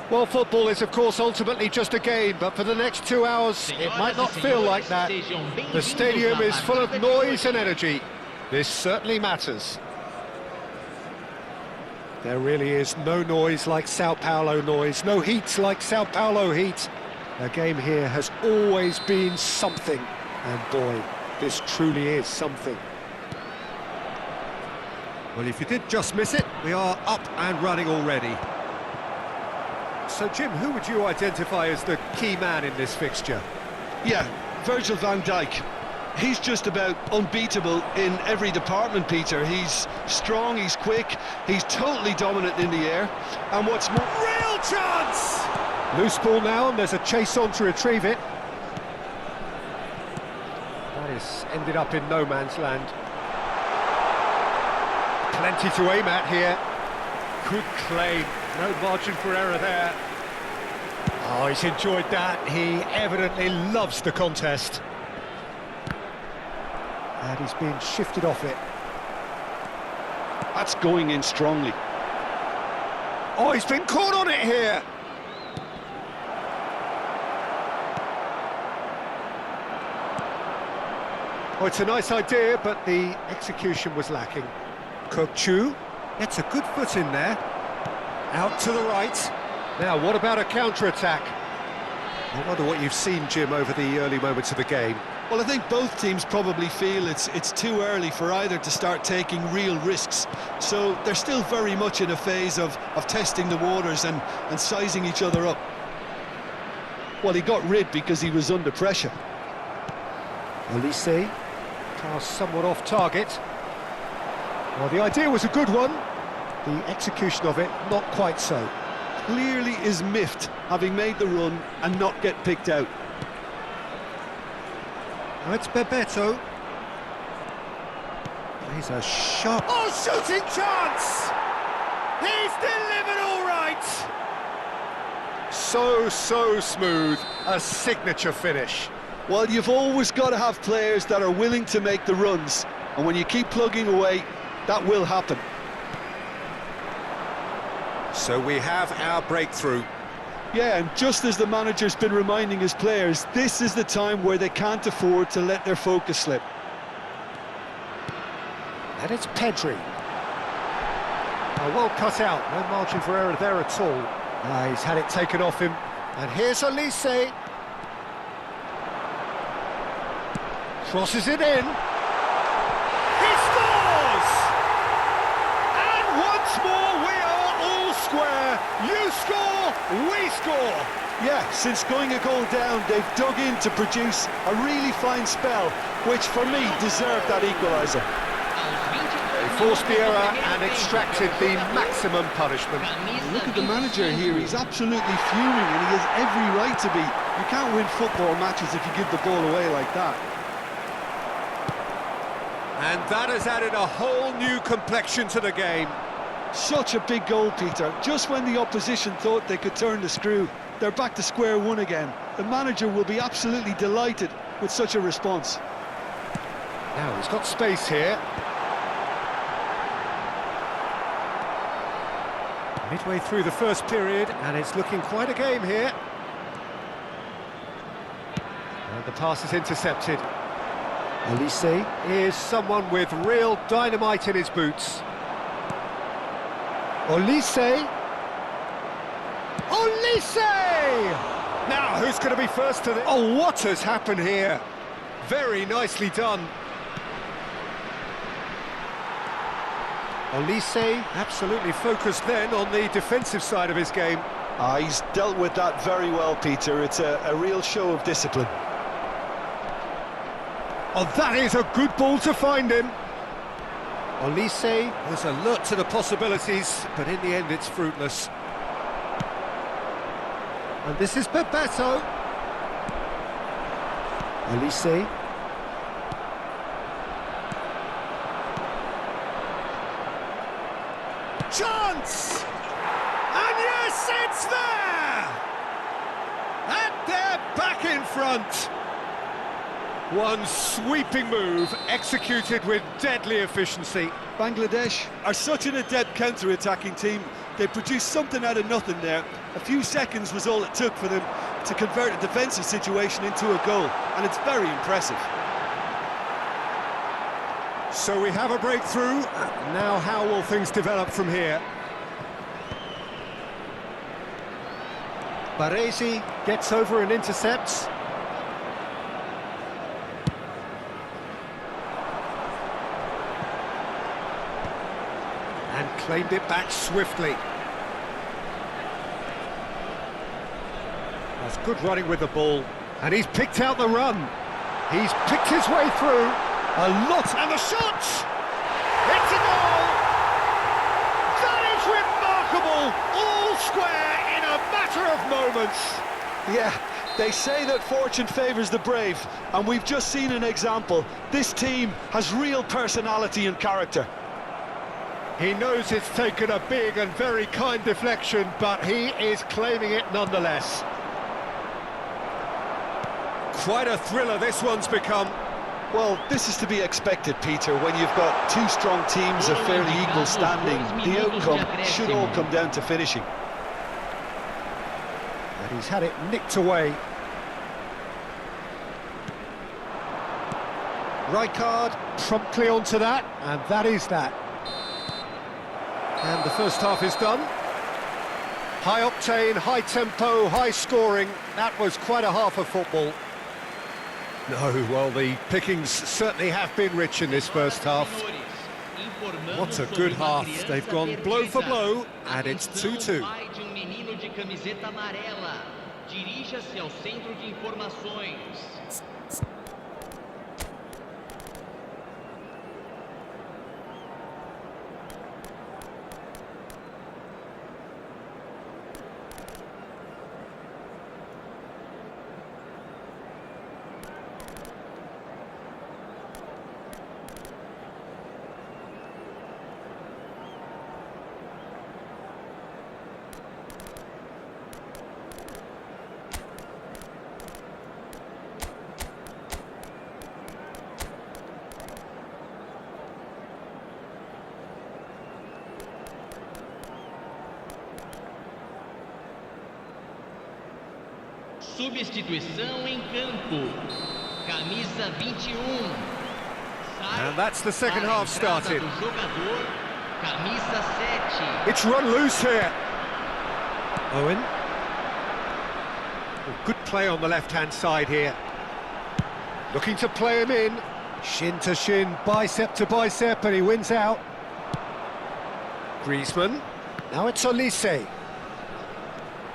Well, football is, of course, ultimately just a game, but for the next 2 hours, it might not feel like that. The stadium is full of noise and energy. This certainly matters. There really is no noise like Sao Paulo noise, no heat like Sao Paulo heat. The game here has always been something, and boy, this truly is something. Well, if you did just miss it, we are up and running already. So, Jim, who would you identify as the key man in this fixture? Yeah, Virgil van Dijk. He's just about unbeatable in every department, Peter. He's strong, he's quick, he's totally dominant in the air. And what's more... Real chance! Loose ball now, and there's a chase on to retrieve it. That is ended up in no man's land. Plenty to aim at here. Good claim, no margin for error there. Oh, he's enjoyed that. He evidently loves the contest. And he's being shifted off it. That's going in strongly. Oh, he's been caught on it here. Oh, it's a nice idea, but the execution was lacking. Kokchu gets a good foot in there. Out to the right. Now, what about a counter-attack? I wonder what you've seen, Jim, over the early moments of the game. Well, I think both teams probably feel it's too early for either to start taking real risks. So they're still very much in a phase of testing the waters and sizing each other up. Well, he got rid because he was under pressure. Olise, pass somewhat off target. Well, the idea was a good one. The execution of it, not quite so. Clearly is miffed, having made the run and not get picked out. Now it's Bebeto. He's a sharp... Oh, shooting chance! He's delivered all right! So smooth. A signature finish. Well, you've always got to have players that are willing to make the runs. And when you keep plugging away, that will happen. So we have our breakthrough. Yeah, and just as the manager's been reminding his players, this is the time where they can't afford to let their focus slip. And it's Pedri. Oh, well cut out, no margin for error there at all. He's had it taken off him. And here's Olise. Crosses it in. He scores! And once more we are all square. You score, we score. Yeah, since going a goal down, they've dug in to produce a really fine spell, which for me deserved that equaliser. They forced the error and extracted the maximum punishment. Look at the manager here, he's absolutely fuming and he has every right to be. You can't win football matches if you give the ball away like that. And that has added a whole new complexion to the game. Such a big goal, Peter. Just when the opposition thought they could turn the screw, they're back to square one again. The manager will be absolutely delighted with such a response. Now he's got space here. Midway through the first period, and it's looking quite a game here. And the pass is intercepted. Olise is someone with real dynamite in his boots. Olise! Olise! Now, who's going to be first to the... Oh, what has happened here? Very nicely done. Olise absolutely focused then on the defensive side of his game. He's dealt with that very well, Peter. It's a real show of discipline. Oh, that is a good ball to find him. Olise was alert to the possibilities, but in the end it's fruitless. And this is Bebeto. Olise. Chance! And yes, it's there! And they're back in front. One sweeping move, executed with deadly efficiency. Bangladesh are such an adept counter-attacking team. They produced something out of nothing there. A few seconds was all it took for them to convert a defensive situation into a goal, and it's very impressive. So we have a breakthrough. Now how will things develop from here? Baresi gets over and intercepts. And claimed it back swiftly. That's good running with the ball. And he's picked out the run. He's picked his way through. A lot. And the shot! It's a goal! That is remarkable! All square in a matter of moments. Yeah, they say that fortune favours the brave, and we've just seen an example. This team has real personality and character. He knows it's taken a big and very kind deflection, but he is claiming it nonetheless. Quite a thriller this one's become. Well, this is to be expected, Peter, when you've got two strong teams of fairly equal standing. The outcome should all come down to finishing. And he's had it nicked away. Rijkaard promptly onto that, and that is that. And the first half is done. High octane, high tempo, high scoring. That was quite a half of football. No, well, the pickings certainly have been rich in this first half. What a good half. They've gone blow for blow, and it's 2-2. Dirija-se ao centro de informações. Substituição em campo. Camisa 21. And that's the second half started. Jogador, camisa 7. It's run loose here. Owen. Well, good play on the left-hand side here. Looking to play him in. Shin to shin, bicep to bicep, and he wins out. Griezmann. Now it's Olise.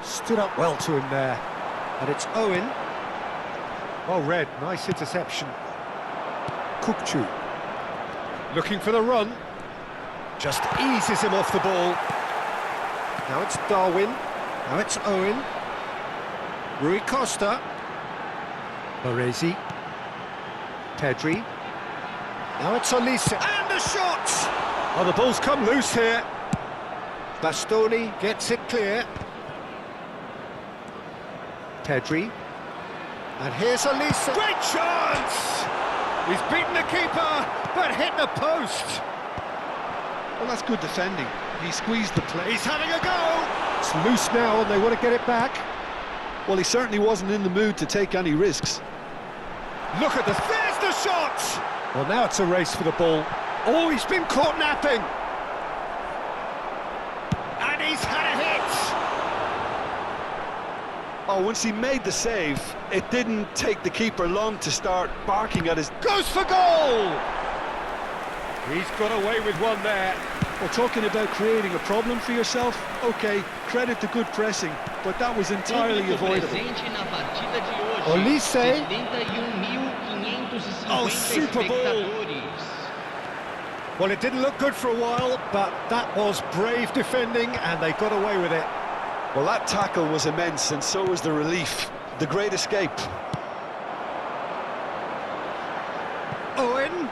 Stood up well to him there. And it's Owen. Well read, nice interception. Kukçu. Looking for the run. Just eases him off the ball. Now it's Darwin. Now it's Owen. Rui Costa. Baresi. Pedri. Now it's Olise. And a shot! Oh, the ball's come loose here. Bastoni gets it clear. Pedri. And here's Olise. Great chance! He's beaten the keeper, but hit the post. Well, that's good defending. He squeezed the play. He's having a go. It's loose now, and they want to get it back. Well, he certainly wasn't in the mood to take any risks. Look at this. There's the shot! Well, now it's a race for the ball. Oh, he's been caught napping. And he's had a hit. Oh, once he made the save, it didn't take the keeper long to start barking at his... Goes for goal! He's got away with one there. Well, talking about creating a problem for yourself, OK, credit to good pressing, but that was entirely avoidable. Olise. Oh, super ball. Well, it didn't look good for a while, but that was brave defending, and they got away with it. Well, that tackle was immense, and so was the relief. The great escape. Owen.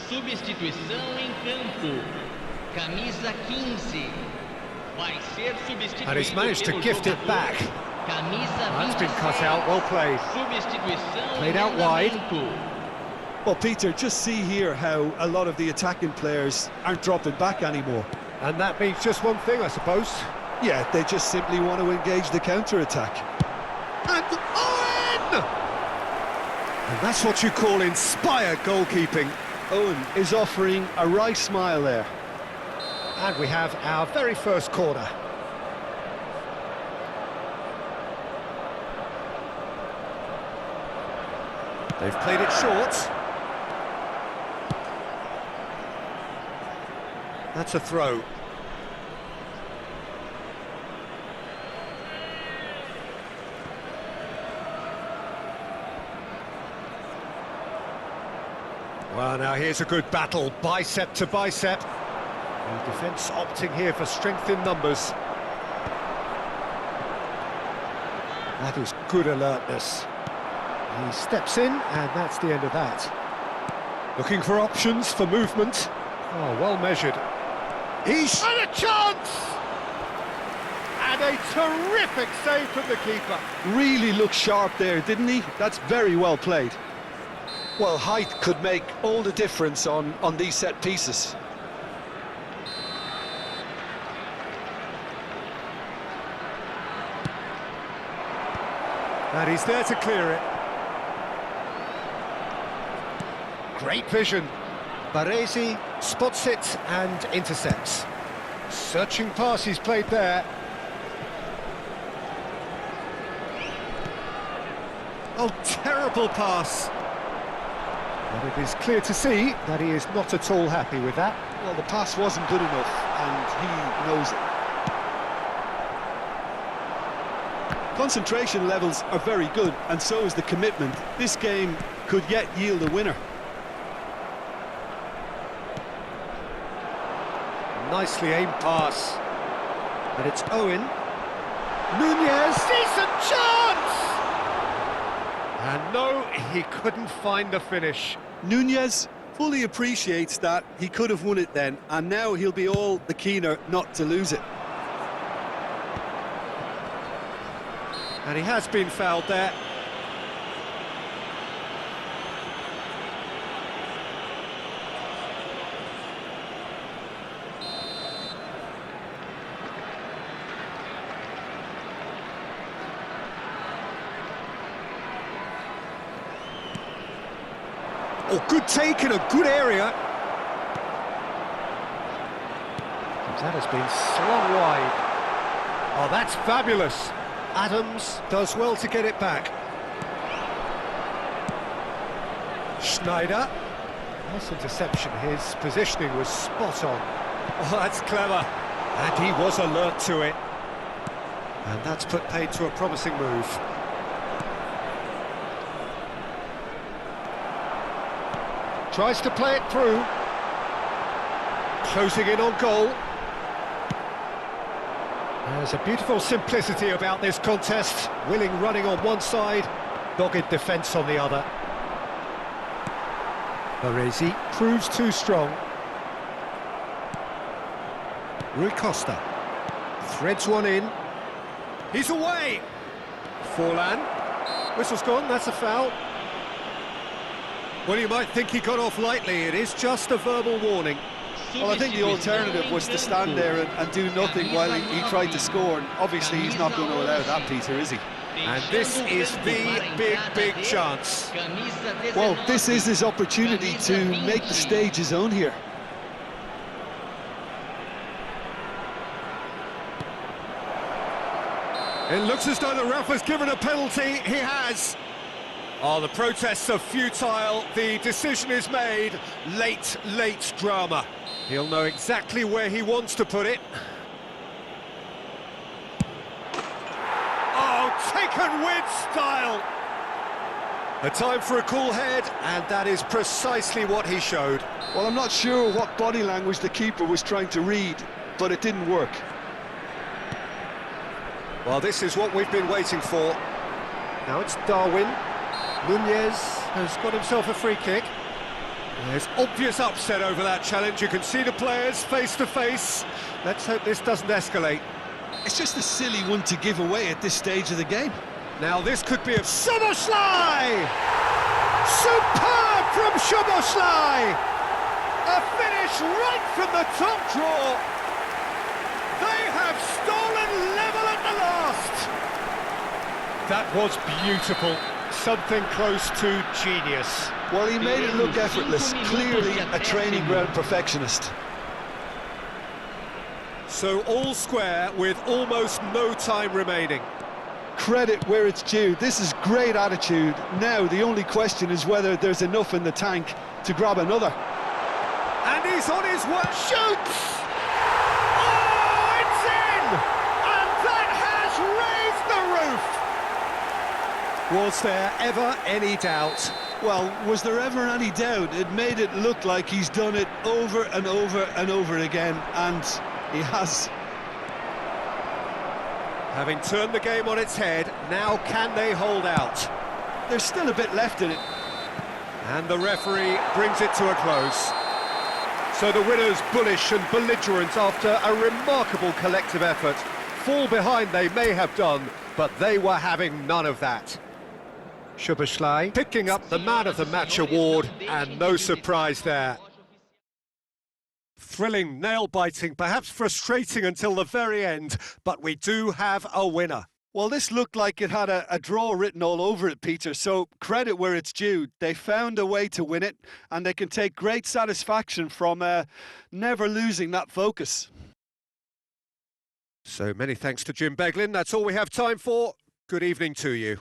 Substituição em campo. Camisa 15. Vai ser substituído. And he's managed to gift it back. Camisa 27. That's been cut out, well played. Substituição Played out wide. Well, Peter, just see here how a lot of the attacking players aren't dropping back anymore. And that means just one thing, I suppose. Yeah, they just simply want to engage the counter-attack. And Owen! And that's what you call inspired goalkeeping. Owen is offering a wry smile there. And we have our very first corner. They've played it short. That's a throw. Well, now here's a good battle, bicep to bicep. The defence opting here for strength in numbers. That is good alertness. He steps in, and that's the end of that. Looking for options for movement. Oh, well measured. He's... And a chance! And a terrific save from the keeper. Really looked sharp there, didn't he? That's very well played. Well, height could make all the difference on these set pieces. And he's there to clear it. Great vision. Baresi spots it and intercepts. Searching pass he's played there. Oh, terrible pass. But it is clear to see that he is not at all happy with that. Well, the pass wasn't good enough, and he knows it. Concentration levels are very good, and so is the commitment. This game could yet yield a winner. Nicely aimed pass. And it's Owen. Nunez, decent chance! And no, he couldn't find the finish. Nunez fully appreciates that he could have won it then, and now he'll be all the keener not to lose it. And he has been fouled there. Oh, good take in a good area. That has been slung wide. Oh, that's fabulous. Adams does well to get it back. Schneider. Nice interception. His positioning was spot on. Oh, that's clever. And he was alert to it. And that's put paid to a promising move. Tries to play it through. Closing in on goal. There's a beautiful simplicity about this contest. Willing running on one side, dogged defence on the other. Baresi proves too strong. Rui Costa threads one in. He's away! Forlan. Whistle's gone, that's a foul. Well, you might think he got off lightly. It is just a verbal warning. Well, I think the alternative was to stand there and do nothing while he tried to score, and obviously he's not going to allow that, Peter, is he? And this is the big chance. Well, this is his opportunity to make the stage his own here. It looks as though the ref has given a penalty. He has. Oh, the protests are futile. The decision is made. Late drama. He'll know exactly where he wants to put it. Oh, taken with style. A time for a cool head, and that is precisely what he showed. Well, I'm not sure what body language the keeper was trying to read, but it didn't work. Well, this is what we've been waiting for. Now it's Darwin. Nunez has got himself a free kick. There's obvious upset over that challenge. You can see the players face to face. Let's hope this doesn't escalate. It's just a silly one to give away at this stage of the game. Now this could be a Szoboszlai! Superb from Szoboszlai! A finish right from the top draw. They have stolen level at the last. That was beautiful. Something close to genius. Well, he made it look effortless. Clearly a training ground perfectionist. So all square with almost no time remaining. Credit where it's due. This is great attitude. Now the only question is whether there's enough in the tank to grab another. And he's on his way. Shoots! Oh, it's in! And that has raised the roof! Was there ever any doubt? Well, was there ever any doubt? It made it look like he's done it over and over and over again, and he has. Having turned the game on its head, now can they hold out? There's still a bit left in it. And the referee brings it to a close. So the winners, bullish and belligerent after a remarkable collective effort. Fall behind they may have done, but they were having none of that. Szoboszlai picking up the Man of the Match award, and no surprise there. Thrilling, nail-biting, perhaps frustrating until the very end, but we do have a winner. Well, this looked like it had a draw written all over it, Peter, so credit where it's due. They found a way to win it, and they can take great satisfaction from never losing that focus. So many thanks to Jim Beglin. That's all we have time for. Good evening to you.